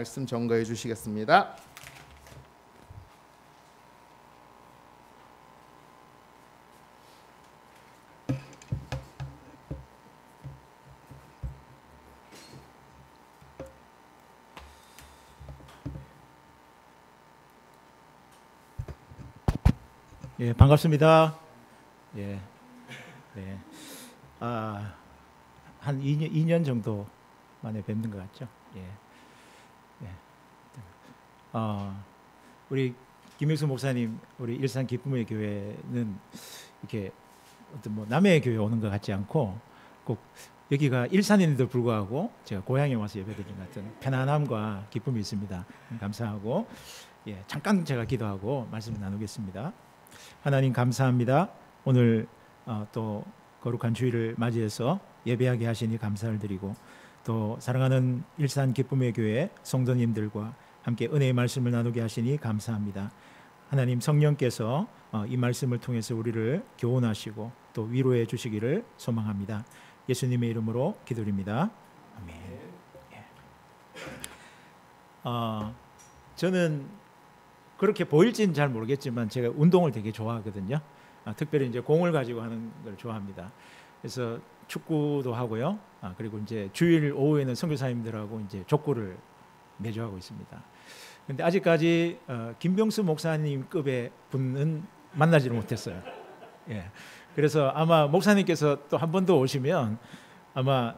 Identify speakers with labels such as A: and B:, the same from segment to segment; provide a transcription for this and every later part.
A: 말씀 전거해 주시겠습니다.
B: 예, 반갑습니다. 예, 네. 한 2년 정도 만에 뵙는 것 같죠. 예, 예. 우리 김익수 목사님, 우리 일산 기쁨의 교회는 이렇게 어떤 뭐 남의 교회 오는 것 같지 않고 꼭 여기가 일산인데도 불구하고 제가 고향에 와서 예배드리는 것 같은 편안함과 기쁨이 있습니다. 감사하고 잠깐 제가 기도하고 말씀을 나누겠습니다. 하나님 감사합니다. 오늘 또 거룩한 주일을 맞이해서 예배하게 하시니 감사를 드리고 또 사랑하는 일산 기쁨의 교회 성도님들과 함께 은혜의 말씀을 나누게 하시니 감사합니다. 하나님 성령께서 이 말씀을 통해서 우리를 교훈하시고 또 위로해 주시기를 소망합니다. 예수님의 이름으로 기도드립니다. 아멘. 저는 그렇게 보일지는 잘 모르겠지만 제가 운동을 되게 좋아하거든요. 특별히 이제 공을 가지고 하는 걸 좋아합니다. 그래서 축구도 하고요. 그리고 이제 주일 오후에는 선교사님들하고 이제 족구를 매주 하고 있습니다. 근데 아직까지 김병수 목사님급의 분은 만나지를 못했어요. 예. 그래서 아마 목사님께서 또 한 번 더 오시면 아마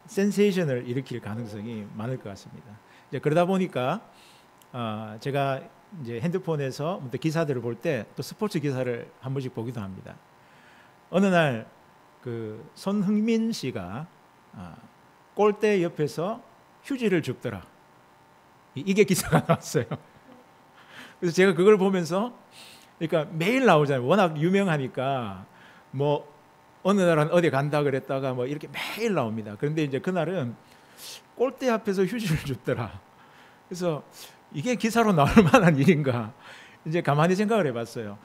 B: 센세이션을 일으킬 가능성이 많을 것 같습니다. 이제 그러다 보니까 제가 이제 핸드폰에서 기사들을 볼 때 또 스포츠 기사를 한 번씩 보기도 합니다. 어느 날 그 손흥민 씨가 골대 옆에서 휴지를 줍더라. 이게 기사가 나왔어요. 그래서 제가 그걸 보면서 그러니까 매일 나오잖아요. 워낙 유명하니까 뭐 어느 날은 어디 간다 그랬다가 뭐 이렇게 매일 나옵니다. 그런데 이제 그날은 골대 앞에서 휴지를 줍더라. 그래서 이게 기사로 나올 만한 일인가 이제 가만히 생각을 해봤어요.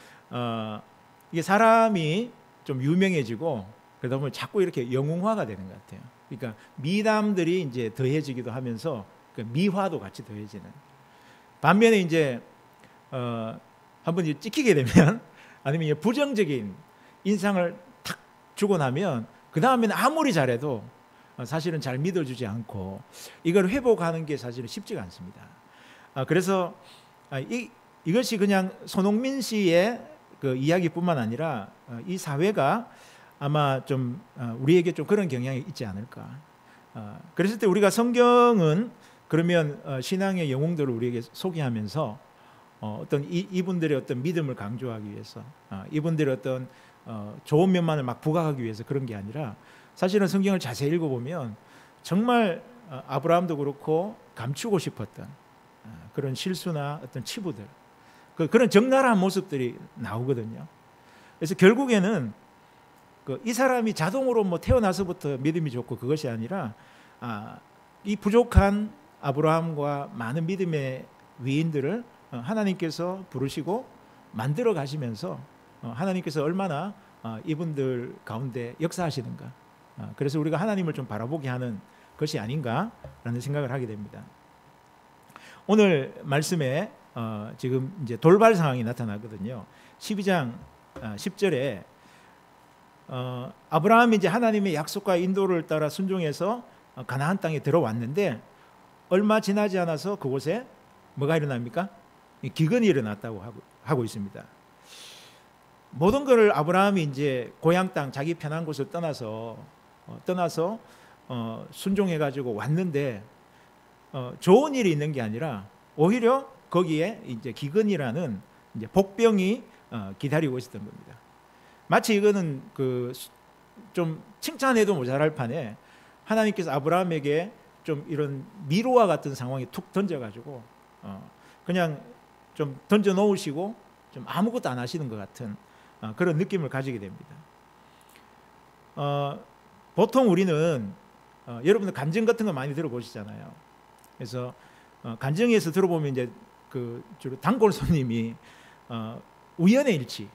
B: 이게 사람이 좀 유명해지고 그러다 보면 자꾸 이렇게 영웅화가 되는 것 같아요. 그러니까 미담들이 이제 더해지기도 하면서 그 미화도 같이 더해지는. 반면에 이제 한번 찍히게 되면 아니면 부정적인 인상을 탁 주고 나면 그 다음에는 아무리 잘해도 사실은 잘 믿어주지 않고 이걸 회복하는 게 사실은 쉽지가 않습니다. 그래서 이것이 그냥 손흥민 씨의 그 이야기뿐만 아니라 이 사회가 아마 좀 우리에게 좀 그런 경향이 있지 않을까. 그랬을 때 우리가 성경은 그러면 신앙의 영웅들을 우리에게 소개하면서 어떤 이분들의 어떤 믿음을 강조하기 위해서 이분들의 어떤 좋은 면만을 막 부각하기 위해서 그런 게 아니라 사실은 성경을 자세히 읽어보면 정말 아브라함도 그렇고 감추고 싶었던 그런 실수나 어떤 치부들 그런 적나라한 모습들이 나오거든요. 그래서 결국에는 이 사람이 자동으로 뭐 태어나서부터 믿음이 좋고 그것이 아니라 이 부족한 아브라함과 많은 믿음의 위인들을 하나님께서 부르시고 만들어 가시면서 하나님께서 얼마나 이분들 가운데 역사하시는가. 그래서 우리가 하나님을 좀 바라보게 하는 것이 아닌가라는 생각을 하게 됩니다. 오늘 말씀에 지금 이제 돌발 상황이 나타나거든요. 12장 10절에 아브라함이 이제 하나님의 약속과 인도를 따라 순종해서 가나안 땅에 들어왔는데 얼마 지나지 않아서 그곳에 뭐가 일어납니까? 기근이 일어났다고 하고 있습니다. 모든 것을 아브라함이 이제 고향 땅 자기 편한 곳을 떠나서 순종해가지고 왔는데 좋은 일이 있는 게 아니라 오히려 거기에 이제 기근이라는 이제 복병이 기다리고 있었던 겁니다. 마치 이거는 좀 칭찬해도 모자랄 판에 하나님께서 아브라함에게 좀 이런 미로와 같은 상황에 툭 던져가지고 그냥 좀 던져 놓으시고 좀 아무것도 안 하시는 것 같은 그런 느낌을 가지게 됩니다. 보통 우리는 여러분들 간증 같은 거 많이 들어보시잖아요. 그래서 간증에서 들어보면 이제 주로 단골 손님이 우연의 일치,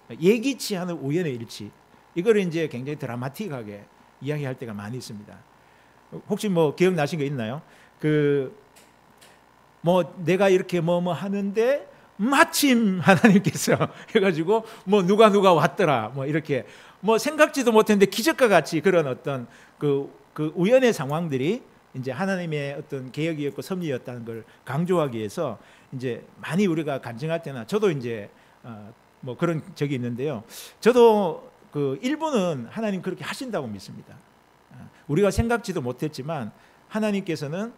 B: 예기치 않은 우연의 일치, 이거를 이제 굉장히 드라마틱하게 이야기할 때가 많이 있습니다. 혹시 뭐 기억나신 거 있나요? 뭐 내가 이렇게 뭐 하는데 마침 하나님께서 해가지고 뭐 누가 왔더라 뭐 이렇게 뭐 생각지도 못했는데 기적과 같이 그런 어떤 그 우연의 상황들이 이제 하나님의 어떤 계획이었고 섭리였다는 걸 강조하기 위해서 이제 많이 우리가 간증할 때나 저도 이제 뭐 그런 적이 있는데요. 저도 그 일부는 하나님 그렇게 하신다고 믿습니다. 우리가 생각지도 못했지만 하나님께서는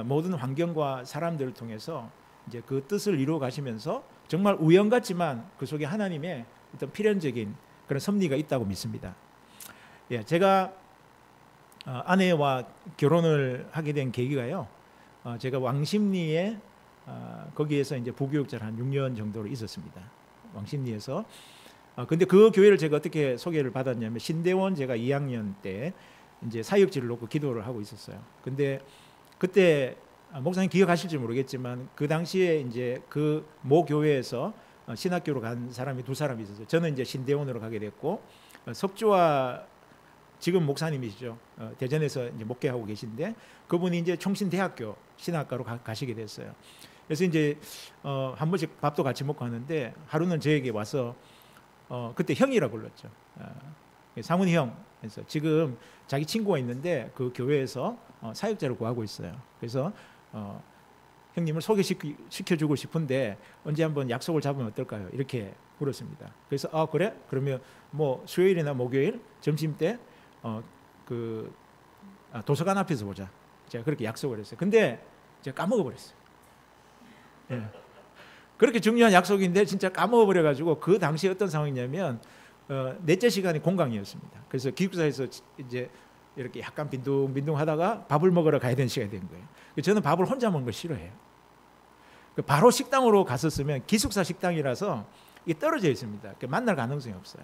B: 모든 환경과 사람들을 통해서 이제 그 뜻을 이루어 가시면서 정말 우연 같지만 그 속에 하나님의 어떤 필연적인 그런 섭리가 있다고 믿습니다. 예, 제가 아내와 결혼을 하게 된 계기가요. 제가 왕십리에 거기에서 이제 부교육자를 한 6년 정도로 있었습니다. 왕십리에서. 근데 그 교회를 제가 어떻게 소개를 받았냐면 신대원 제가 2학년 때 이제 사역지를 놓고 기도를 하고 있었어요. 근데 그때 목사님 기억하실지 모르겠지만 그 당시에 이제 그 모 교회에서 신학교로 간 사람이 2사람이 있었어요. 저는 이제 신대원으로 가게 됐고 석주와 지금 목사님이시죠. 대전에서 이제 목회하고 계신데 그분이 이제 총신대학교 신학과로 가시게 됐어요. 그래서 이제 한 번씩 밥도 같이 먹고 하는데 하루는 저에게 와서 그때 형이라 불렀죠. 상훈이 형. 그래서 지금 자기 친구가 있는데 그 교회에서 사역자를 구하고 있어요. 그래서 형님을 소개시켜주고 싶은데 언제 한번 약속을 잡으면 어떨까요? 이렇게 물었습니다. 그래서 그래? 그러면 뭐 수요일이나 목요일 점심 때 도서관 앞에서 보자. 제가 그렇게 약속을 했어요. 근데 제가 까먹어버렸어요. 예. 그렇게 중요한 약속인데 진짜 까먹어버려가지고 그 당시에 어떤 상황이냐면 넷째 시간이 공강이었습니다. 그래서 기숙사에서 이제 이렇게 약간 빈둥빈둥 하다가 밥을 먹으러 가야 되는 시간이 된 거예요. 저는 밥을 혼자 먹는 걸 싫어해요. 바로 식당으로 갔었으면 기숙사 식당이라서 이게 떨어져 있습니다. 만날 가능성이 없어요.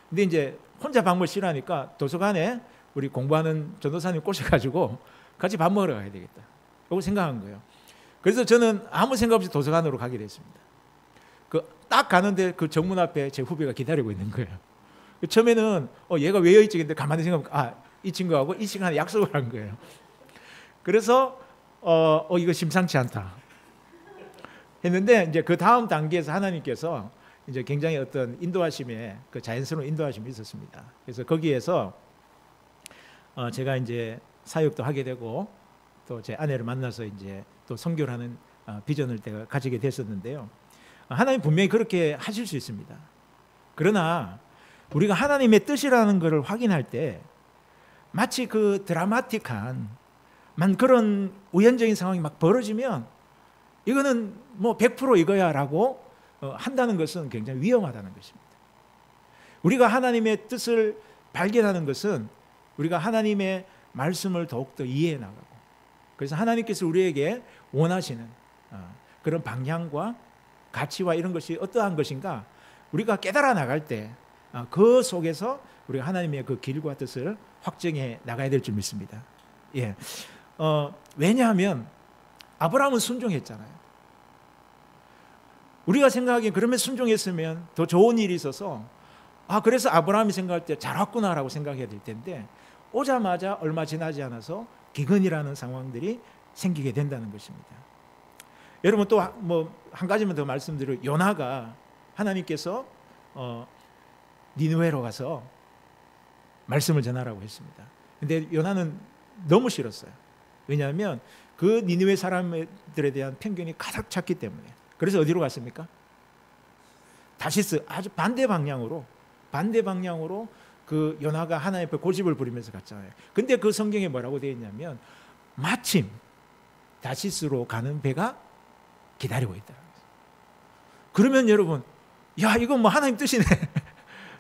B: 근데 이제 혼자 밥 먹을 싫어하니까 도서관에 우리 공부하는 전도사님 꼬셔가지고 같이 밥 먹으러 가야 되겠다. 이걸 생각한 거예요. 그래서 저는 아무 생각 없이 도서관으로 가게 됐습니다. 딱 가는데 그 정문 앞에 제 후배가 기다리고 있는 거예요. 처음에는 얘가 왜 여기 있지? 근데 가만히 생각하면 이 친구하고 이 시간에 약속을 한 거예요. 그래서 이거 심상치 않다 했는데 이제 그 다음 단계에서 하나님께서 이제 굉장히 어떤 인도하심에 그 자연스러운 인도하심이 있었습니다. 그래서 거기에서 제가 이제 사역도 하게 되고 또 제 아내를 만나서 이제 또 선교를 하는 비전을 제가 가지게 됐었는데요. 하나님 분명히 그렇게 하실 수 있습니다. 그러나 우리가 하나님의 뜻이라는 것을 확인할 때 마치 그 드라마틱한 그런 우연적인 상황이 막 벌어지면 이거는 뭐 100% 이거야라고 한다는 것은 굉장히 위험하다는 것입니다. 우리가 하나님의 뜻을 발견하는 것은 우리가 하나님의 말씀을 더욱더 이해해 나가고 그래서 하나님께서 우리에게 원하시는 그런 방향과 가치와 이런 것이 어떠한 것인가 우리가 깨달아 나갈 때 그 속에서 우리가 하나님의 그 길과 뜻을 확정해 나가야 될 줄 믿습니다. 예. 왜냐하면 아브라함은 순종했잖아요. 우리가 생각하기엔 그러면 순종했으면 더 좋은 일이 있어서 그래서 아브라함이 생각할 때 잘 왔구나라고 생각해야 될 텐데 오자마자 얼마 지나지 않아서 기근이라는 상황들이 생기게 된다는 것입니다. 여러분 또 뭐 한 가지만 더 말씀드려 요나가 하나님께서 니느웨로 가서 말씀을 전하라고 했습니다. 근데 요나는 너무 싫었어요. 왜냐하면 그 니느웨 사람들에 대한 편견이 가득 찼기 때문에. 그래서 어디로 갔습니까? 다시스 아주 반대 방향으로 그 요나가 하나님 앞에 고집을 부리면서 갔잖아요. 근데 그 성경에 뭐라고 되어 있냐면 마침 다시스로 가는 배가 기다리고 있다. 그러면 여러분, 야 이건 뭐 하나님 뜻이네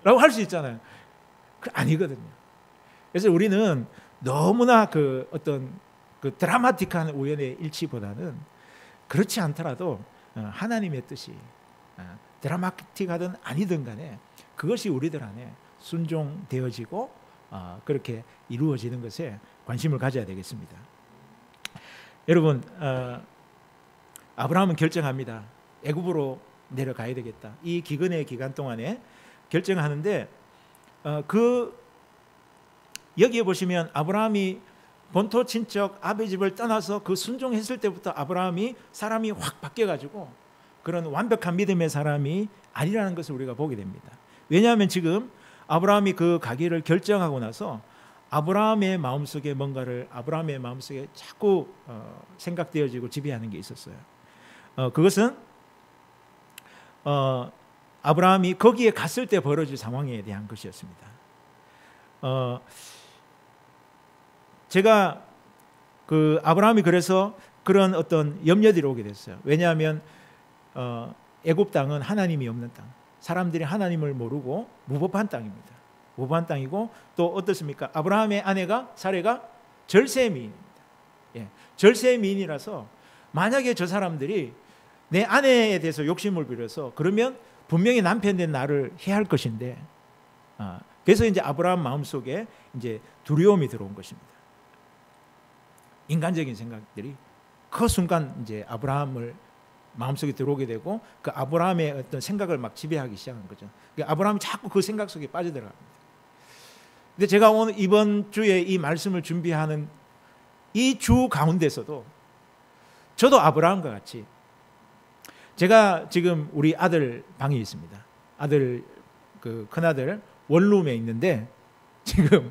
B: 라고 할 수 있잖아요. 아니거든요. 그래서 우리는 너무나 그 어떤 그 드라마틱한 우연의 일치보다는 그렇지 않더라도 하나님의 뜻이 드라마틱하든 아니든 간에 그것이 우리들 안에 순종되어지고 그렇게 이루어지는 것에 관심을 가져야 되겠습니다. 여러분 아브라함은 결정합니다. 애굽으로 내려가야 되겠다. 이 기근의 기간 동안에 결정하는데 여기에 보시면 아브라함이 본토 친척 아버지 집을 떠나서 그 순종했을 때부터 아브라함이 사람이 확 바뀌어가지고 그런 완벽한 믿음의 사람이 아니라는 것을 우리가 보게 됩니다. 왜냐하면 지금 아브라함이 그 가기를 결정하고 나서 아브라함의 마음속에 뭔가를 아브라함의 마음속에 자꾸 생각되어지고 지배하는 게 있었어요. 그것은 아브라함이 거기에 갔을 때 벌어질 상황에 대한 것이었습니다. 제가 그 아브라함이 그래서 그런 어떤 염려들이 오게 됐어요. 왜냐하면 애굽 땅은 하나님이 없는 땅, 사람들이 하나님을 모르고 무법한 땅입니다. 무법한 땅이고 또 어떻습니까? 아브라함의 아내가 사레가 절세미인입니다. 예, 절세미인이라서 만약에 저 사람들이 내 아내에 대해서 욕심을 부려서 그러면 분명히 남편 된 나를 해할 것인데, 그래서 이제 아브라함 마음속에 이제 두려움이 들어온 것입니다. 인간적인 생각들이 그 순간 이제 아브라함을 마음속에 들어오게 되고 그 아브라함의 어떤 생각을 막 지배하기 시작한 거죠. 그러니까 아브라함이 자꾸 그 생각 속에 빠져들어갑니다. 근데 제가 오늘 이번 주에 이 말씀을 준비하는 이 주 가운데서도 저도 아브라함과 같이 제가 지금 우리 아들 방에 있습니다. 아들 그 큰아들 원룸에 있는데 지금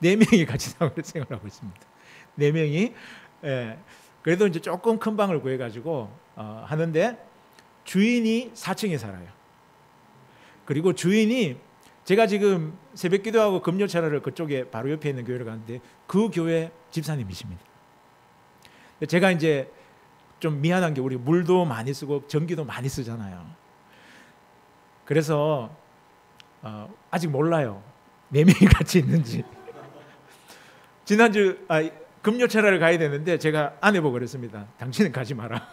B: 4명이 같이 생활을 하고 있습니다. 4명이 그래도 이제 조금 큰 방을 구해가지고 하는데 주인이 4층에 살아요. 그리고 주인이 제가 지금 새벽 기도하고 금요 차례를 그쪽에 바로 옆에 있는 교회를 가는데 그 교회 집사님이십니다. 제가 이제 좀 미안한 게 우리 물도 많이 쓰고 전기도 많이 쓰잖아요. 그래서 아직 몰라요. 4명이 같이 있는지. 지난주 금요 차례를 가야 되는데 제가 아내 보고 그랬습니다. 당신은 가지 마라.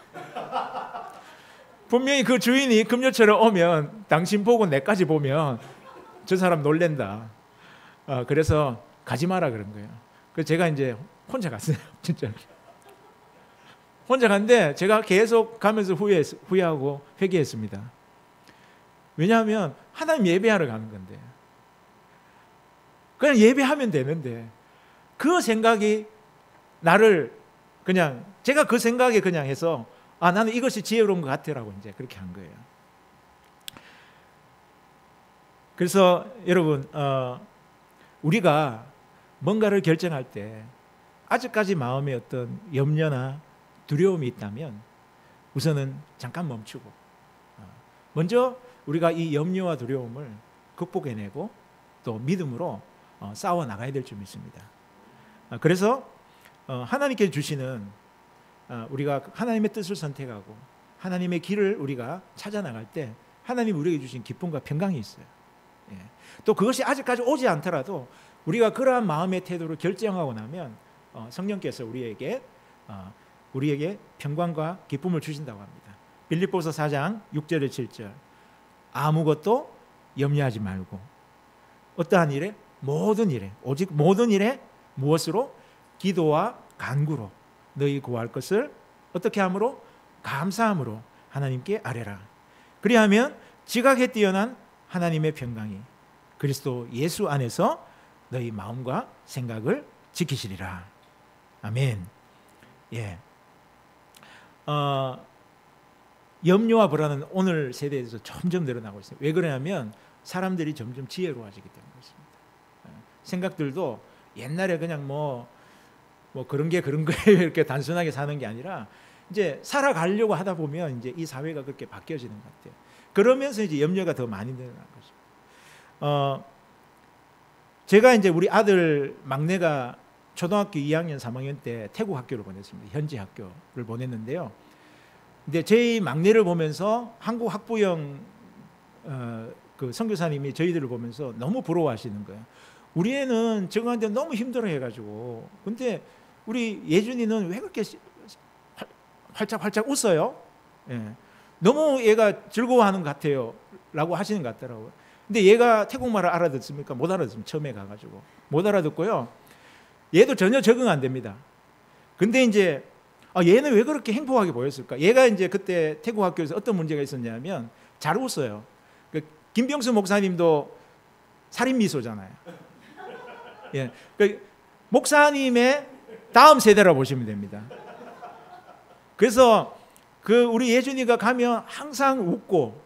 B: 분명히 그 주인이 금요 차례 오면 당신 보고 내까지 보면 저 사람 놀랜다. 그래서 가지 마라 그런 거예요. 그래서 제가 이제 혼자 갔어요. 진짜. 혼자 갔는데 제가 계속 가면서 후회하고 회개했습니다. 왜냐하면 하나님 예배하러 가는 건데 그냥 예배하면 되는데 그 생각이 나를 그냥 제가 그 생각에 그냥 해서 나는 이것이 지혜로운 것 같아라고 이제 그렇게 한 거예요. 그래서 여러분 우리가 뭔가를 결정할 때 아직까지 마음에 어떤 염려나 두려움이 있다면 우선은 잠깐 멈추고 먼저 우리가 이 염려와 두려움을 극복해내고 또 믿음으로 싸워 나가야 될 줄 믿습니다. 그래서 하나님께 주시는 우리가 하나님의 뜻을 선택하고 하나님의 길을 우리가 찾아 나갈 때 하나님이 우리에게 주신 기쁨과 평강이 있어요. 또 그것이 아직까지 오지 않더라도 우리가 그러한 마음의 태도를 결정하고 나면 성령께서 우리에게 평강과 기쁨을 주신다고 합니다. 빌립보서 4장 6절에 7절 아무것도 염려하지 말고 어떠한 일에 모든 일에 오직 모든 일에 무엇으로 기도와 간구로 너희 구할 것을 어떻게 함으로 감사함으로 하나님께 아뢰라. 그리하면 지각에 뛰어난 하나님의 평강이 그리스도 예수 안에서 너희 마음과 생각을 지키시리라. 아멘. 예. 염려와 불안은 오늘 세대에서 점점 늘어나고 있어요. 왜 그러냐면 사람들이 점점 지혜로워지기 때문에 그렇습니다. 생각들도 옛날에 그냥 뭐 그런 게 그런 거예요 이렇게 단순하게 사는 게 아니라 이제 살아가려고 하다 보면 이제 이 사회가 그렇게 바뀌어지는 것 같아요. 그러면서 이제 염려가 더 많이 늘어나는 거죠. 제가 이제 우리 아들 막내가 초등학교 2학년, 3학년 때 태국 학교를 보냈습니다. 현지 학교를 보냈는데요. 근데 제 막내를 보면서 한국 학부형 그 선교사님이 저희들을 보면서 너무 부러워하시는 거예요. 우리 애는 적응하는데 너무 힘들어해가지고 근데 우리 예준이는 왜 그렇게 활짝활짝 웃어요? 예. 너무 얘가 즐거워하는 것 같아요 라고 하시는 것 같더라고요. 근데 얘가 태국말을 알아듣습니까? 못 알아듣습니다. 처음에 가가지고 못 알아듣고요. 얘도 전혀 적응 안 됩니다. 근데 이제 얘는 왜 그렇게 행복하게 보였을까? 얘가 이제 그때 태국 학교에서 어떤 문제가 있었냐면 잘 웃어요. 김병수 목사님도 살인 미소잖아요. 예, 목사님의 다음 세대라 보시면 됩니다. 그래서 그 우리 예준이가 가면 항상 웃고,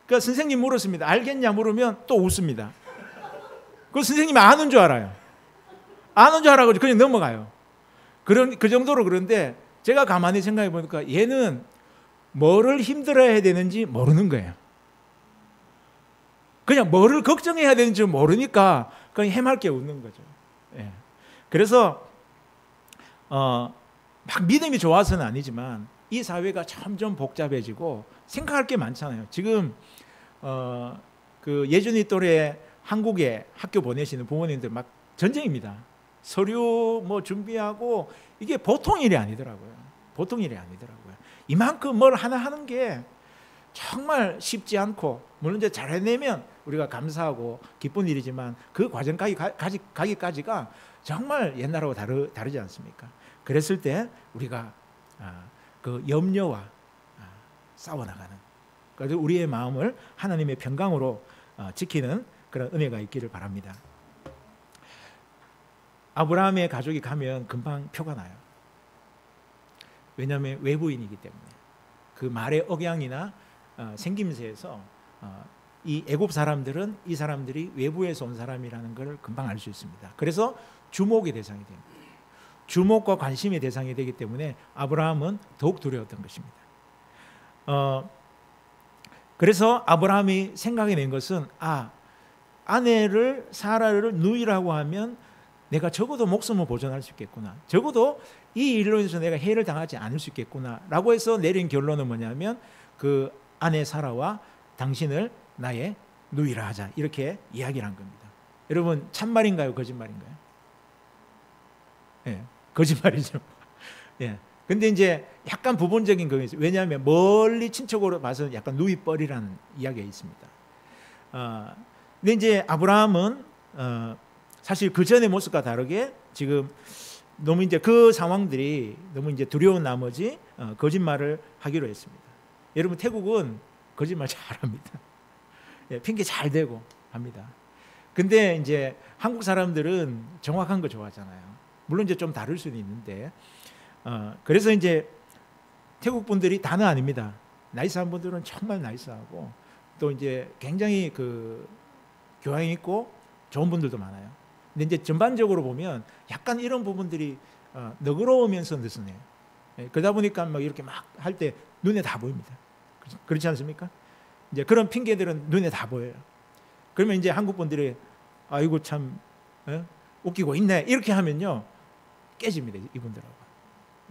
B: 그러니까 선생님 물었습니다. 알겠냐 물으면 또 웃습니다. 그 선생님이 아는 줄 알아요. 아는 줄 알아가지고 그냥 넘어가요. 그 정도로. 그런데 제가 가만히 생각해 보니까 얘는 뭐를 힘들어야 되는지 모르는 거예요. 그냥 뭐를 걱정해야 되는지 모르니까 그냥 해맑게 웃는 거죠. 예. 그래서 막 믿음이 좋아서는 아니지만 이 사회가 점점 복잡해지고 생각할 게 많잖아요. 지금 그 예준이 또래 한국에 학교 보내시는 부모님들 막 전쟁입니다. 서류 뭐 준비하고 이게 보통 일이 아니더라고요. 보통 일이 아니더라고요. 이만큼 뭘 하나 하는 게 정말 쉽지 않고, 물론 이제 잘 해내면 우리가 감사하고 기쁜 일이지만 그 과정까지 가기까지가 정말 옛날하고 다르지 않습니까? 그랬을 때 우리가 그 염려와 싸워나가는, 그래서 우리의 마음을 하나님의 평강으로 지키는 그런 은혜가 있기를 바랍니다. 아브라함의 가족이 가면 금방 표가 나요. 왜냐하면 외부인이기 때문에 그 말의 억양이나 생김새에서 이 애굽 사람들은 이 사람들이 외부에서 온 사람이라는 걸 금방 알 수 있습니다. 그래서 주목의 대상이 됩니다. 주목과 관심의 대상이 되기 때문에 아브라함은 더욱 두려웠던 것입니다. 그래서 아브라함이 생각해낸 것은 아내를 사라를 누이라고 하면 내가 적어도 목숨을 보존할 수 있겠구나, 적어도 이 일로 인해서 내가 해를 당하지 않을 수 있겠구나 라고 해서 내린 결론은 뭐냐면 그 아내 사라와 당신을 나의 누이라 하자, 이렇게 이야기를 한 겁니다. 여러분, 참말인가요 거짓말인가요? 예, 거짓말이죠. 예. 근데 이제 약간 부분적인 거겠죠. 왜냐하면 멀리 친척으로 봐서 약간 누이뻘이라는 이야기가 있습니다. 근데 이제 아브라함은 사실 그 전의 모습과 다르게 지금 너무 이제 그 상황들이 너무 이제 두려운 나머지 거짓말을 하기로 했습니다. 여러분, 태국은 거짓말 잘합니다. 예, 핑계 잘 대고 합니다. 근데 이제 한국 사람들은 정확한 거 좋아하잖아요. 물론 이제 좀 다를 수는 있는데, 그래서 이제 태국 분들이 다는 아닙니다. 나이스한 분들은 정말 나이스하고 또 이제 굉장히 그 교양 있고 좋은 분들도 많아요. 근데 이제 전반적으로 보면 약간 이런 부분들이 너그러우면서 느슨해요. 예, 그러다 보니까 막 이렇게 막 할 때 눈에 다 보입니다. 그렇지 않습니까? 이제 그런 핑계들은 눈에 다 보여요. 그러면 이제 한국 분들이 아이고 참 웃기고 있네 이렇게 하면요 깨집니다, 이분들하고.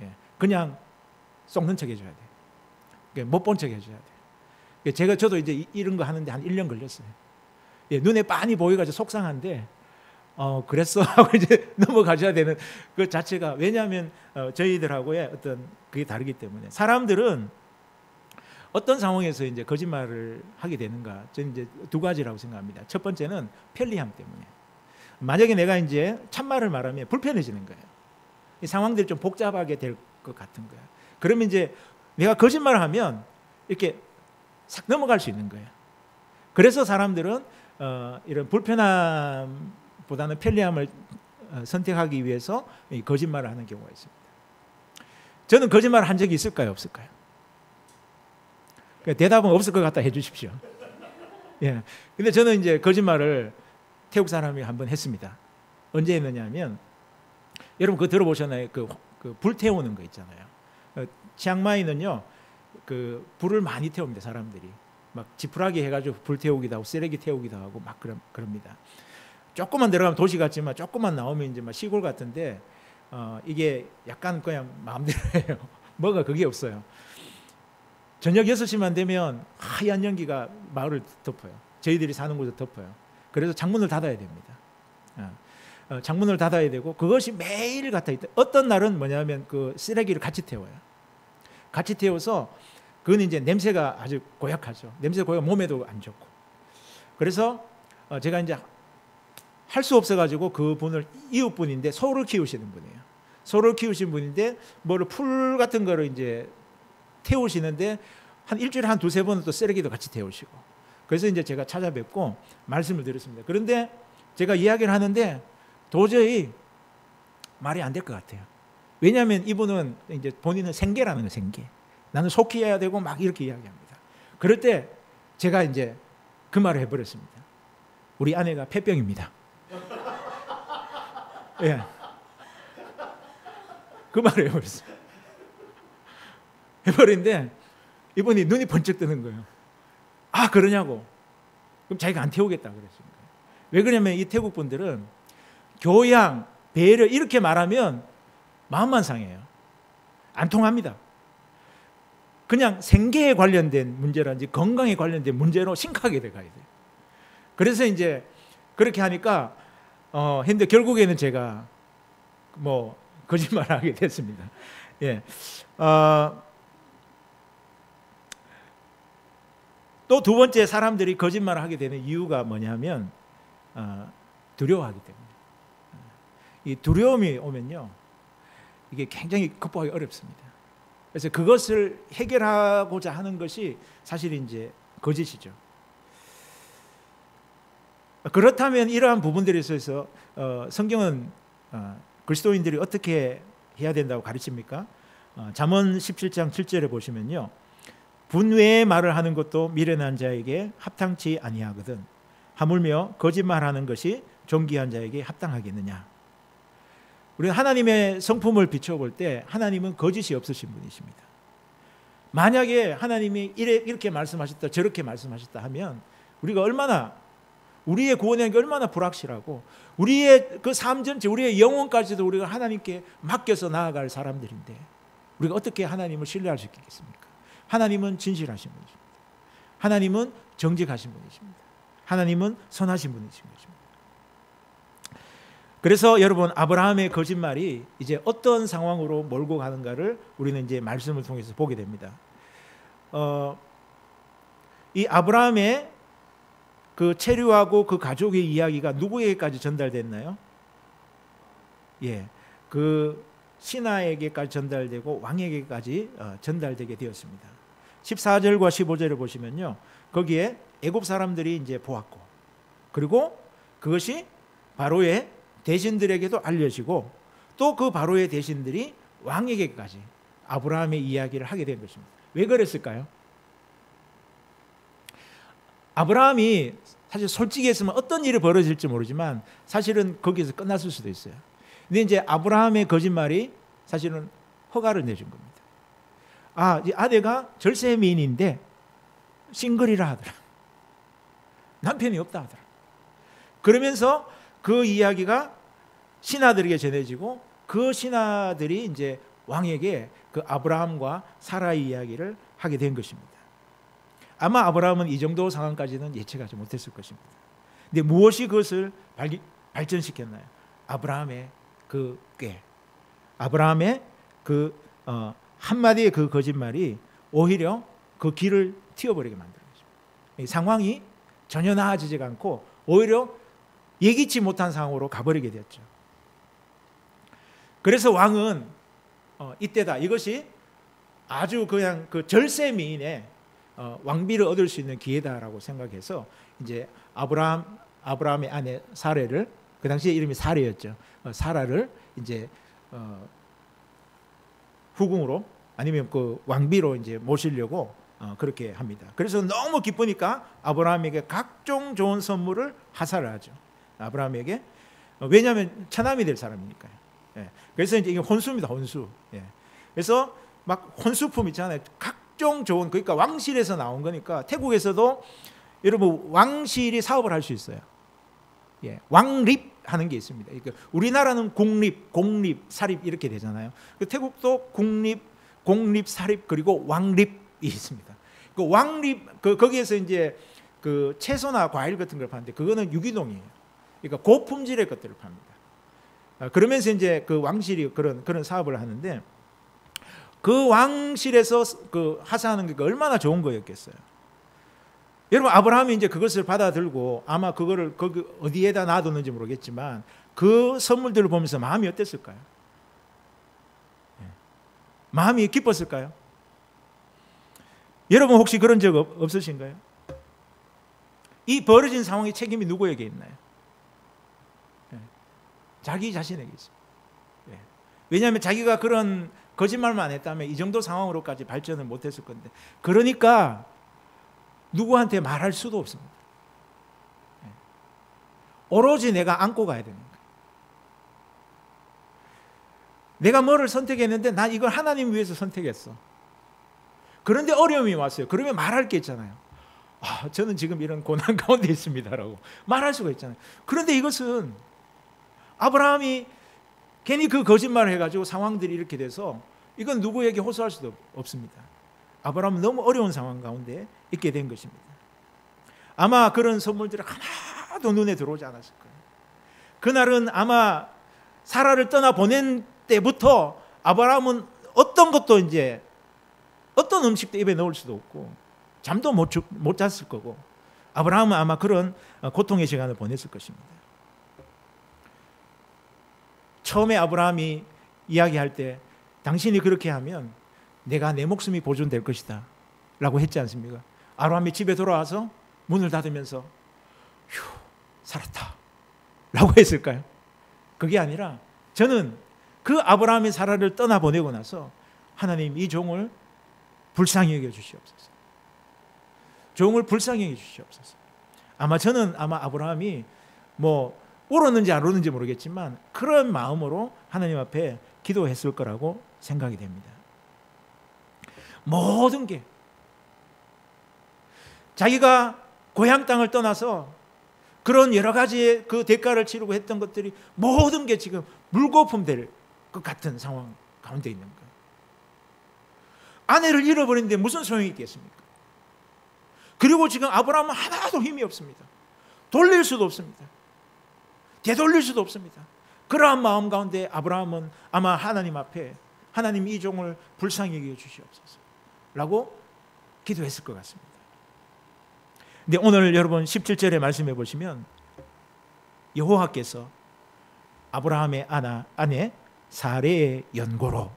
B: 예, 그냥 썩는 척 해줘야 돼요. 못 본 척 해줘야 돼요. 저도 이제 이런 거 하는데 한 1년 걸렸어요. 예, 눈에 빤히 보여가지고 속상한데 그랬어 하고 이제 넘어가셔야 되는 그 자체가, 왜냐하면 저희들하고의 어떤 그게 다르기 때문에. 사람들은 어떤 상황에서 이제 거짓말을 하게 되는가, 저는 이제 두 가지라고 생각합니다. 첫 번째는 편리함 때문에. 만약에 내가 이제 참말을 말하면 불편해지는 거예요. 이 상황들이 좀 복잡하게 될 것 같은 거예요. 그러면 이제 내가 거짓말을 하면 이렇게 싹 넘어갈 수 있는 거예요. 그래서 사람들은 이런 불편함보다는 편리함을 선택하기 위해서 거짓말을 하는 경우가 있습니다. 저는 거짓말을 한 적이 있을까요, 없을까요? 대답은 없을 것 같다 해주십시오. 예. 근데 저는 이제 거짓말을 태국 사람이 한번 했습니다. 언제 했느냐면, 여러분 그거 들어보셨나요? 그 불 태우는 거 있잖아요. 치앙마이는요, 그 불을 많이 태웁니다. 사람들이 막 지푸라기 해가지고 불 태우기도 하고 쓰레기 태우기도 하고 막 그럽니다. 조금만 들어가면 도시 같지만 조금만 나오면 이제 막 시골 같은데 이게 약간 그냥 마음대로 해요. 뭐가 그게 없어요. 저녁 6시만 되면 하얀 연기가 마을을 덮어요. 저희들이 사는 곳을 덮어요. 그래서 창문을 닫아야 됩니다. 창문을 닫아야 되고, 그것이 매일 같아 있다. 어떤 날은 뭐냐면 그 쓰레기를 같이 태워요. 같이 태워서 그건 이제 냄새가 아주 고약하죠. 냄새 고약, 몸에도 안 좋고. 그래서 제가 이제 할 수 없어가지고 그 분을, 이웃분인데 소를 키우시는 분이에요. 소를 키우신 분인데 뭐를 풀 같은 거를 이제 태우시는데 한 일주일에 한 두세 번은 또 쓰레기도 같이 태우시고. 그래서 이제 제가 찾아뵙고 말씀을 드렸습니다. 그런데 제가 이야기를 하는데 도저히 말이 안 될 것 같아요. 왜냐하면 이분은 이제 본인은 생계라는 거예요. 생계. 나는 속히 해야 되고 막 이렇게 이야기합니다. 그럴 때 제가 이제 그 말을 해버렸습니다. 우리 아내가 폐병입니다. 예. 그 말을 해버렸어요. 해버린데 이분이 눈이 번쩍 뜨는 거예요. 아, 그러냐고. 그럼 자기가 안 태우겠다 그랬습니다. 왜 그러냐면 이 태국 분들은 교양, 배려 이렇게 말하면 마음만 상해요. 안 통합니다. 그냥 생계에 관련된 문제라든지 건강에 관련된 문제로 심각하게 돼가야 돼요. 그래서 이제 그렇게 하니까 했는데 결국에는 제가 뭐 거짓말을 하게 됐습니다. 예. 또 두 번째 사람들이 거짓말을 하게 되는 이유가 뭐냐면 두려워하기 때문에. 이 두려움이 오면요, 이게 굉장히 극복하기 어렵습니다. 그래서 그것을 해결하고자 하는 것이 사실 이제 거짓이죠. 그렇다면 이러한 부분들에 있어서 성경은 그리스도인들이 어떻게 해야 된다고 가르칩니까? 잠언 17장 7절에 보시면요, 분외의 말을 하는 것도 미련한 자에게 합당치 아니하거든 하물며 거짓말하는 것이 존귀한 자에게 합당하겠느냐. 우리는 하나님의 성품을 비춰볼 때 하나님은 거짓이 없으신 분이십니다. 만약에 하나님이 이렇게 말씀하셨다 저렇게 말씀하셨다 하면 우리가 얼마나, 우리의 구원이 얼마나 불확실하고 우리의 그 삶 전체, 우리의 영혼까지도 우리가 하나님께 맡겨서 나아갈 사람들인데 우리가 어떻게 하나님을 신뢰할 수 있겠습니까? 하나님은 진실하신 분이십니다. 하나님은 정직하신 분이십니다. 하나님은 선하신 분이신 것입니다. 그래서 여러분, 아브라함의 거짓말이 이제 어떤 상황으로 몰고 가는가를 우리는 이제 말씀을 통해서 보게 됩니다. 이 아브라함의 그 체류하고 그 가족의 이야기가 누구에게까지 전달됐나요? 예, 그 신하에게까지 전달되고 왕에게까지 전달되게 되었습니다. 14절과 15절을 보시면요, 거기에 애굽 사람들이 이제 보았고, 그리고 그것이 바로의 대신들에게도 알려지고, 또 그 바로의 대신들이 왕에게까지 아브라함의 이야기를 하게 된 것입니다. 왜 그랬을까요? 아브라함이 사실 솔직히 했으면 어떤 일이 벌어질지 모르지만 사실은 거기에서 끝났을 수도 있어요. 근데 이제 아브라함의 거짓말이 사실은 허가를 내준 겁니다. 아, 이 아내가 절세미인인데 싱글이라 하더라. 남편이 없다 하더라. 그러면서 그 이야기가 신하들에게 전해지고 그 신하들이 이제 왕에게 그 아브라함과 사라의 이야기를 하게 된 것입니다. 아마 아브라함은 이 정도 상황까지는 예측하지 못했을 것입니다. 근데 무엇이 그것을 발전시켰나요? 아브라함의 그 꾀, 아브라함의 그 한마디의 그 거짓말이 오히려 그 길을 튀어버리게 만드는 것입니다. 상황이 전혀 나아지지 않고 오히려 예기치 못한 상황으로 가버리게 되었죠. 그래서 왕은 이때다, 이것이 아주 그냥 그 절세미인의 왕비를 얻을 수 있는 기회다라고 생각해서 이제 아브라함의 아내 사례를, 그 당시에 이름이 사례였죠. 사라를 이제 후궁으로 아니면 그 왕비로 이제 모시려고 그렇게 합니다. 그래서 너무 기쁘니까 아브라함에게 각종 좋은 선물을 하사를 하죠. 아브라함에게. 왜냐하면 처남이 될 사람이니까요. 예. 그래서 이제 이게 혼수입니다. 혼수. 예. 그래서 막 혼수품 있잖아요. 각종 좋은, 그러니까 왕실에서 나온 거니까. 태국에서도 여러분 왕실이 사업을 할 수 있어요. 예. 왕립 하는 게 있습니다. 그러니까 우리나라는 국립, 공립, 사립 이렇게 되잖아요. 태국도 국립, 공립, 사립 그리고 왕립이 있습니다. 그 왕립, 거기에서 이제 그 채소나 과일 같은 걸 파는데 그거는 유기농이에요. 그러니까 고품질의 것들을 팝니다. 그러면서 이제 그 왕실이 그런 사업을 하는데, 그 왕실에서 그 하사하는 게 얼마나 좋은 거였겠어요. 여러분, 아브라함이 이제 그것을 받아들고 아마 그거를 거기 어디에다 놔뒀는지 모르겠지만 그 선물들을 보면서 마음이 어땠을까요? 마음이 기뻤을까요? 여러분 혹시 그런 적 없으신가요? 이 벌어진 상황의 책임이 누구에게 있나요? 자기 자신에게 있습니다. 왜냐하면 자기가 그런 거짓말만 안 했다면 이 정도 상황으로까지 발전을 못했을 건데, 그러니까 누구한테 말할 수도 없습니다. 오로지 내가 안고 가야 되는 거예요. 내가 뭐를 선택했는데 난 이걸 하나님 위해서 선택했어. 그런데 어려움이 왔어요. 그러면 말할 게 있잖아요. 저는 지금 이런 고난 가운데 있습니다라고 말할 수가 있잖아요. 그런데 이것은 아브라함이 괜히 그 거짓말을 해가지고 상황들이 이렇게 돼서 이건 누구에게 호소할 수도 없습니다. 아브라함은 너무 어려운 상황 가운데 있게 된 것입니다. 아마 그런 선물들이 하나도 눈에 들어오지 않았을 거예요. 그날은 아마 사라를 떠나 보낸 때부터 아브라함은 어떤 것도 이제 어떤 음식도 입에 넣을 수도 없고 잠도 못 잤을 거고, 아브라함은 아마 그런 고통의 시간을 보냈을 것입니다. 처음에 아브라함이 이야기할 때 당신이 그렇게 하면 내가 내 목숨이 보존될 것이다 라고 했지 않습니까? 아브라함이 집에 돌아와서 문을 닫으면서 휴, 살았다 라고 했을까요? 그게 아니라 저는 그 아브라함이 사라를 떠나보내고 나서 하나님 이 종을 불쌍히 여겨 주시옵소서. 종을 불쌍히 여겨 주시옵소서. 저는 아브라함이 뭐 울었는지 안 울었는지 모르겠지만 그런 마음으로 하나님 앞에 기도했을 거라고 생각이 됩니다. 모든 게 자기가 고향 땅을 떠나서 그런 여러 가지의 그 대가를 치르고 했던 것들이 모든 게 지금 물거품 될 것 같은 상황 가운데 있는 거예요. 아내를 잃어버리는데 무슨 소용이 있겠습니까? 그리고 지금 아브라함은 하나도 힘이 없습니다. 돌릴 수도 없습니다. 되돌릴 수도 없습니다. 그러한 마음 가운데 아브라함은 아마 하나님 앞에 하나님 이 종을 불쌍히 여겨 주시옵소서 라고 기도했을 것 같습니다. 근데 오늘 여러분 17절에 말씀해 보시면 여호와께서 아브라함의 아내 사레의 연고로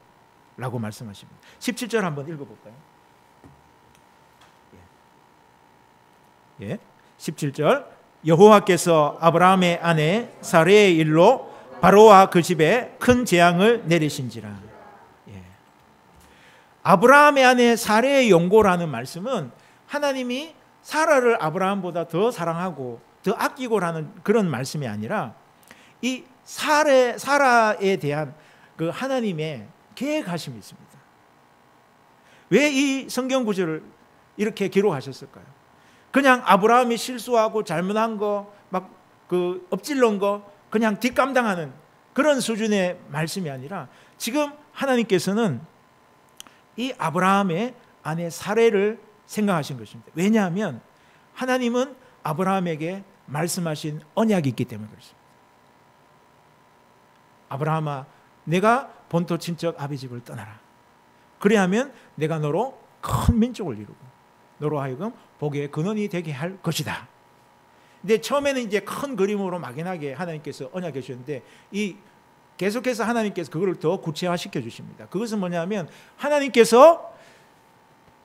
B: 라고 말씀하십니다. 17절 한번 읽어볼까요? 17절 여호와께서 아브라함의 아내 사레의 일로 바로와 그 집에 큰 재앙을 내리신지라. 아브라함의 아내 사레의 연고라는 말씀은 하나님이 사라를 아브라함보다 더 사랑하고 더 아끼고라는 그런 말씀이 아니라 이 사라에 대한 그 하나님의 계획하심이 있습니다. 왜 이 성경 구절을 이렇게 기록하셨을까요? 그냥 아브라함이 실수하고 잘못한 거, 막 그 엎질러온 거 그냥 뒷감당하는 그런 수준의 말씀이 아니라 지금 하나님께서는 이 아브라함의 아내 사레를 생각하신 것입니다. 왜냐하면 하나님은 아브라함에게 말씀하신 언약이 있기 때문에 그렇습니다. 아브라함아, 내가 본토 친척 아비 집을 떠나라. 그래야면 내가 너로 큰 민족을 이루고 너로 하여금 복의 근원이 되게 할 것이다. 근데 처음에는 이제 큰 그림으로 막연하게 하나님께서 언약해 주셨는데 이 계속해서 하나님께서 그거를 더 구체화시켜 주십니다. 그것은 뭐냐면 하나님께서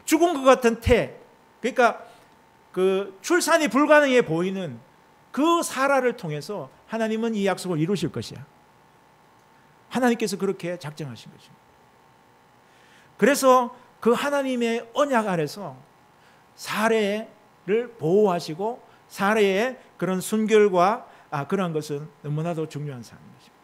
B: 죽은 것 같은 태, 그러니까 그 출산이 불가능해 보이는 그 사라를 통해서 하나님은 이 약속을 이루실 것이야. 하나님께서 그렇게 작정하신 것입니다. 그래서 그 하나님의 언약 아래서 사레를 보호하시고 사레의 그런 순결과 그러한 것은 너무나도 중요한 사항인 것입니다.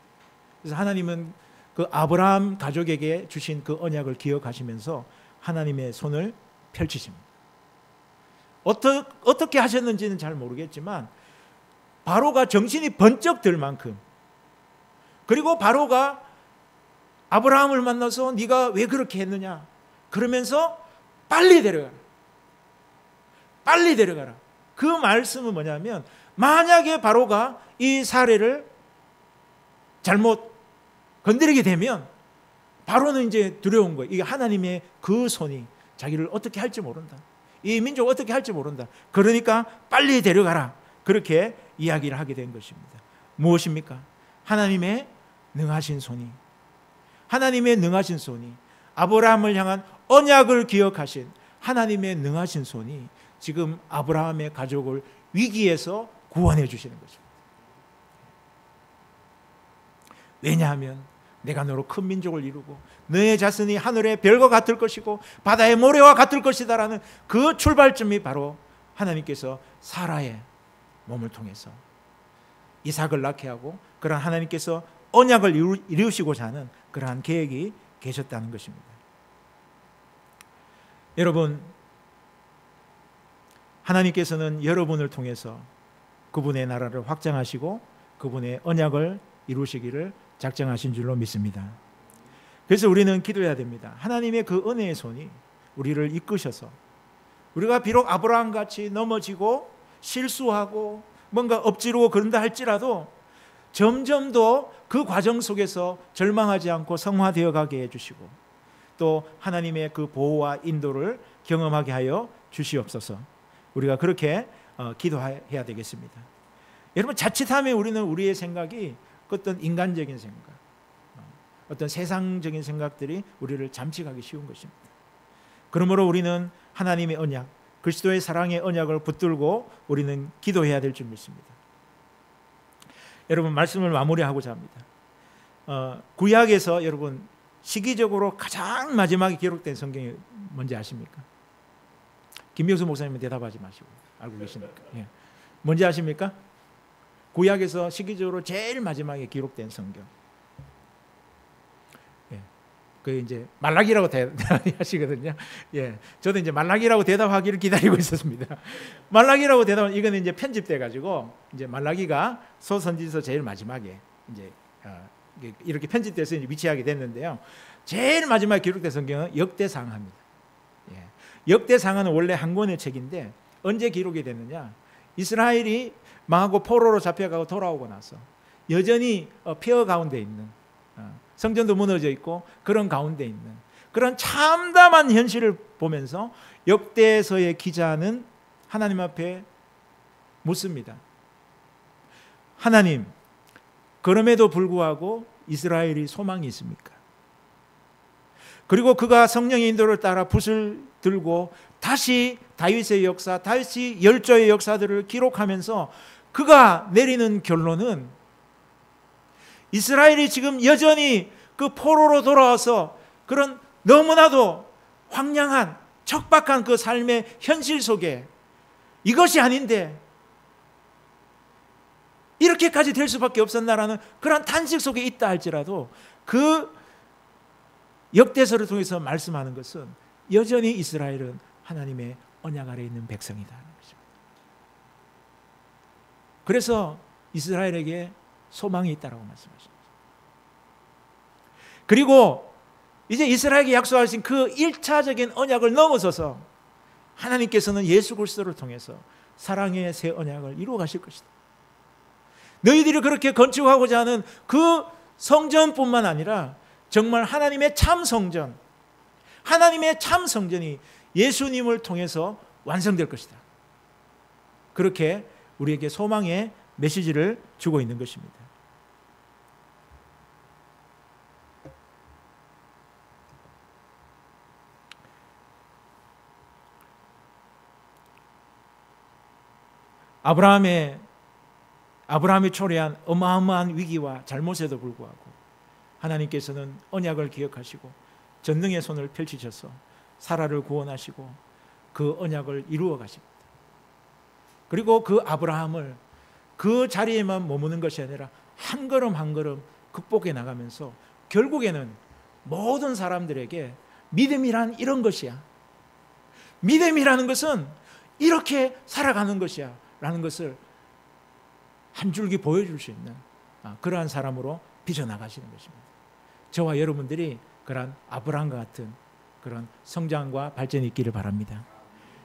B: 그래서 하나님은 그 아브라함 가족에게 주신 그 언약을 기억하시면서 하나님의 손을 펼치십니다. 어떻게 하셨는지는 잘 모르겠지만 바로가 정신이 번쩍 들 만큼, 그리고 바로가 아브라함을 만나서 네가 왜 그렇게 했느냐 그러면서 빨리 데려가라, 빨리 데려가라. 그 말씀은 뭐냐면 만약에 바로가 이 사례를 잘못 건드리게 되면 바로는 이제 두려운 거예요. 이게 하나님의 그 손이 자기를 어떻게 할지 모른다, 이 민족을 어떻게 할지 모른다. 그러니까 빨리 데려가라, 그렇게 이야기를 하게 된 것입니다. 무엇입니까? 하나님의 능하신 손이, 하나님의 능하신 손이, 아브라함을 향한 언약을 기억하신 하나님의 능하신 손이 지금 아브라함의 가족을 위기에서 구원해 주시는 것입니다. 왜냐하면 내가 너로 큰 민족을 이루고 너의 자손이 하늘의 별과 같을 것이고 바다의 모래와 같을 것이다라는 그 출발점이 바로 하나님께서 사라의 몸을 통해서 이삭을 낳게 하고 그러한 하나님께서 언약을 이루시고자 하는 그러한 계획이 계셨다는 것입니다. 여러분, 하나님께서는 여러분을 통해서 그분의 나라를 확장하시고 그분의 언약을 이루시기를 작정하신 줄로 믿습니다. 그래서 우리는 기도해야 됩니다. 하나님의 그 은혜의 손이 우리를 이끄셔서 우리가 비록 아브라함같이 넘어지고 실수하고 뭔가 엎지르고 그런다 할지라도 점점 더 그 과정 속에서 절망하지 않고 성화되어 가게 해주시고 또 하나님의 그 보호와 인도를 경험하게 하여 주시옵소서. 우리가 그렇게 기도해야 되겠습니다. 여러분, 자칫하면 우리는 우리의 생각이 어떤 인간적인 생각, 어떤 세상적인 생각들이 우리를 잠식하기 쉬운 것입니다. 그러므로 우리는 하나님의 언약, 그리스도의 사랑의 언약을 붙들고 우리는 기도해야 될 줄 믿습니다. 여러분, 말씀을 마무리하고자 합니다. 구약에서 여러분 시기적으로 가장 마지막에 기록된 성경이 뭔지 아십니까? 김명수 목사님은 대답하지 마시고 알고 계십니까? 예. 뭔지 아십니까? 구약에서 시기적으로 제일 마지막에 기록된 성경. 예. 그 이제 말라기라고 대답하시거든요. 예. 저도 이제 말라기라고 대답하기를 기다리고 있었습니다. 말라기라고 대답, 이거는 이제 편집돼 가지고 이제 말라기가 소선지서 제일 마지막에 이제 이렇게 편집돼서 이제 위치하게 됐는데요. 제일 마지막에 기록된 성경은 역대상하입니다. 예. 역대상하는 원래 한 권의 책인데 언제 기록이 됐느냐? 이스라엘이 망하고 포로로 잡혀가고 돌아오고 나서 여전히 폐허 가운데 있는, 성전도 무너져 있고 그런 가운데 있는 그런 참담한 현실을 보면서 역대서의 기자는 하나님 앞에 묻습니다. 하나님, 그럼에도 불구하고 이스라엘이 소망이 있습니까? 그리고 그가 성령의 인도를 따라 붓을 들고 다시 다윗의 역사, 다윗이 열조의 역사들을 기록하면서 그가 내리는 결론은 이스라엘이 지금 여전히 그 포로로 돌아와서 그런 너무나도 황량한 척박한 그 삶의 현실 속에 이것이 아닌데 이렇게까지 될 수밖에 없었나라는 그런 탄식 속에 있다 할지라도 그 역대서를 통해서 말씀하는 것은 여전히 이스라엘은 하나님의 언약 아래 있는 백성이다 하는 것입니다. 그래서 이스라엘에게 소망이 있다라고 말씀하십니다. 그리고 이제 이스라엘에게 약속하신 그 1차적인 언약을 넘어서서 하나님께서는 예수 그리스도를 통해서 사랑의 새 언약을 이루어 가실 것이다. 너희들이 그렇게 건축하고자 하는 그 성전뿐만 아니라 정말 하나님의 참 성전, 하나님의 참 성전이 예수님을 통해서 완성될 것이다. 그렇게 우리에게 소망의 메시지를 주고 있는 것입니다. 아브라함이 초래한 어마어마한 위기와 잘못에도 불구하고 하나님께서는 언약을 기억하시고 전능의 손을 펼치셔서 사라를 구원하시고 그 언약을 이루어 가십니다. 그리고 그 아브라함을 그 자리에만 머무는 것이 아니라 한 걸음 한 걸음 극복해 나가면서 결국에는 모든 사람들에게 믿음이란 이런 것이야, 믿음이라는 것은 이렇게 살아가는 것이야 라는 것을 한 줄기 보여줄 수 있는 그러한 사람으로 빚어나가시는 것입니다. 저와 여러분들이 그러한 아브라함과 같은 그런 성장과 발전이 있기를 바랍니다.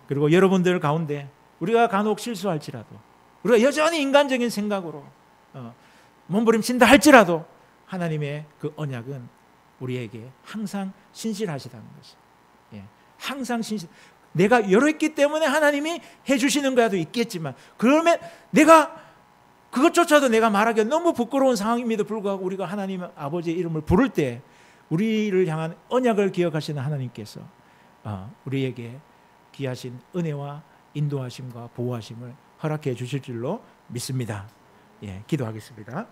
B: 그리고 여러분들 가운데 우리가 간혹 실수할지라도, 우리가 여전히 인간적인 생각으로 몸부림친다 할지라도 하나님의 그 언약은 우리에게 항상 신실하시다는 것이, 항상 신실. 내가 열했기 때문에 하나님이 해주시는 거야도 있겠지만, 그러면 내가 그것조차도 내가 말하기가 너무 부끄러운 상황임에도 불구하고 우리가 하나님 아버지의 이름을 부를 때 우리를 향한 언약을 기억하시는 하나님께서 우리에게 귀하신 은혜와 인도하심과 보호하심을 허락해 주실 줄로 믿습니다. 기도하겠습니다.